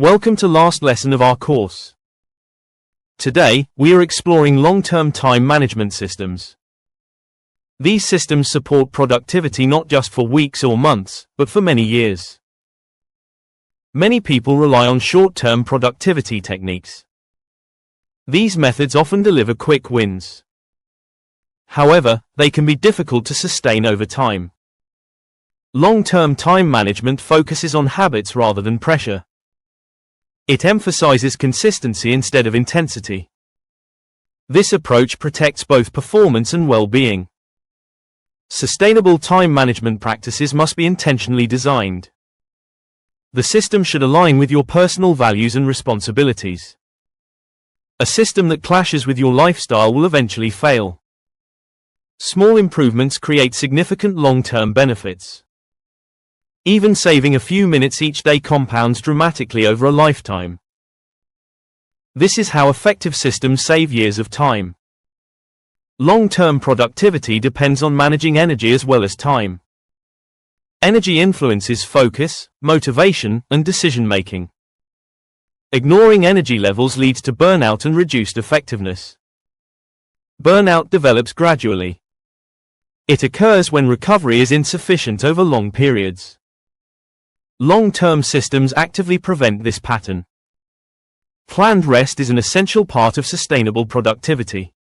Welcome to last lesson of our course. Today, we are exploring long-term time management systems. These systems support productivity not just for weeks or months, but for many years. Many people rely on short-term productivity techniques. These methods often deliver quick wins. However, they can be difficult to sustain over time. Long-term time management focuses on habits rather than pressure. It emphasizes consistency instead of intensity. This approach protects both performance and well-being. Sustainable time management practices must be intentionally designed. The system should align with your personal values and responsibilities. A system that clashes with your lifestyle will eventually fail. Small improvements create significant long-term benefits. Even saving a few minutes each day compounds dramatically over a lifetime. This is how effective systems save years of time. Long-term productivity depends on managing energy as well as time. Energy influences focus, motivation, and decision-making. Ignoring energy levels leads to burnout and reduced effectiveness. Burnout develops gradually. It occurs when recovery is insufficient over long periods. Long-term systems actively prevent this pattern. Planned rest is an essential part of sustainable productivity.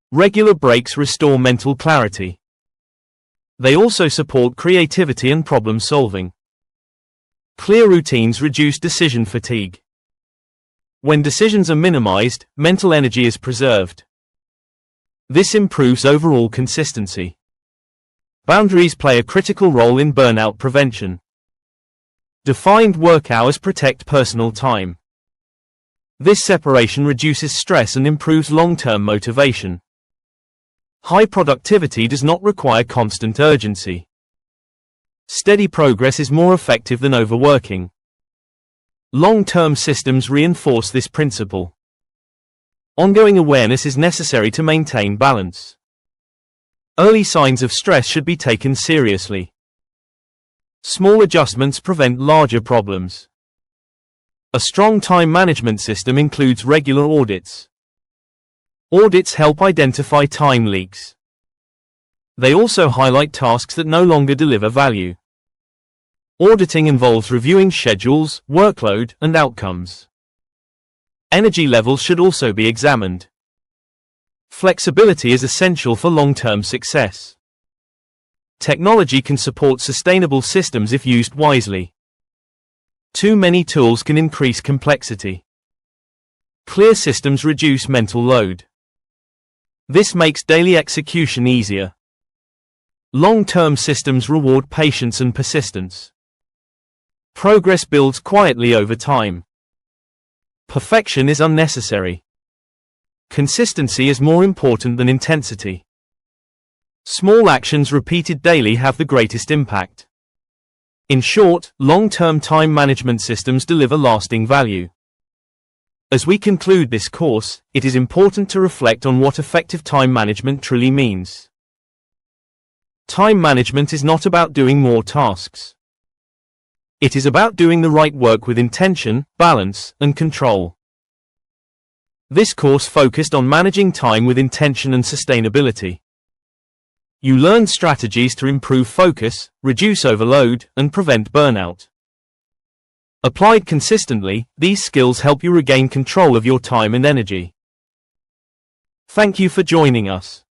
Regular breaks restore mental clarity. They also support creativity and problem-solving. Clear routines reduce decision fatigue. When decisions are minimized, mental energy is preserved. This improves overall consistency. Boundaries play a critical role in burnout prevention. Defined work hours protect personal time. This separation reduces stress and improves long-term motivation. High productivity does not require constant urgency. Steady progress is more effective than overworking. Long-term systems reinforce this principle. Ongoing awareness is necessary to maintain balance. Early signs of stress should be taken seriously. Small adjustments prevent larger problems. A strong time management system includes regular audits. Audits help identify time leaks. They also highlight tasks that no longer deliver value. Auditing involves reviewing schedules, workload, and outcomes. Energy levels should also be examined. Flexibility is essential for long-term success. Technology can support sustainable systems if used wisely. Too many tools can increase complexity. Clear systems reduce mental load. This makes daily execution easier. Long-term systems reward patience and persistence. Progress builds quietly over time. Perfection is unnecessary. Consistency is more important than intensity. Small actions repeated daily have the greatest impact. In short, long-term time management systems deliver lasting value. As we conclude this course, it is important to reflect on what effective time management truly means. Time management is not about doing more tasks. It is about doing the right work with intention, balance, and control. This course focused on managing time with intention and sustainability. You learn strategies to improve focus, reduce overload, and prevent burnout. Applied consistently, these skills help you regain control of your time and energy. Thank you for joining us.